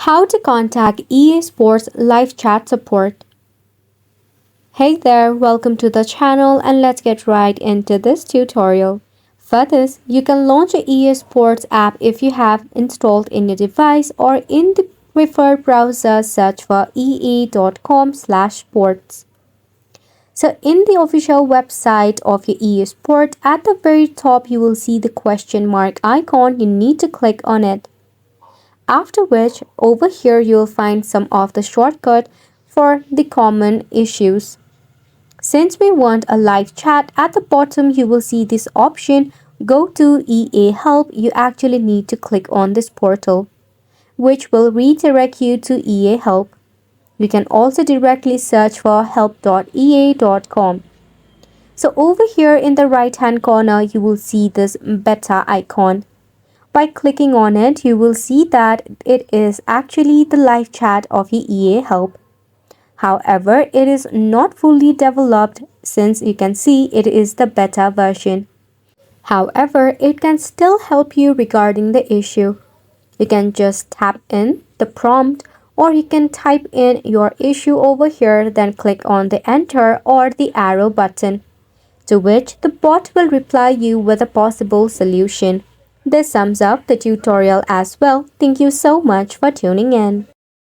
How to contact EA Sports live chat support. Hey there, welcome to the channel and let's get right into this tutorial. For this, you can launch a EA Sports app if you have installed in your device or in the preferred browser search for ea.com/sports. So in the official website of your EA Sport, at the very top you will see the question mark icon. You need to click on it. After which, over here you'll find some of the shortcut for the common issues. Since we want a live chat, at the bottom you will see this option, go to EA Help. You actually need to click on this portal, which will redirect you to EA Help. You can also directly search for help.ea.com. So over here in the right hand corner, you will see this beta icon. By clicking on it, you will see that it is actually the live chat of your EA Help. However, it is not fully developed since you can see it is the beta version. However, it can still help you regarding the issue. You can just tap in the prompt or you can type in your issue over here, then click on the enter or the arrow button, to which the bot will reply you with a possible solution. This sums up the tutorial as well. Thank you so much for tuning in.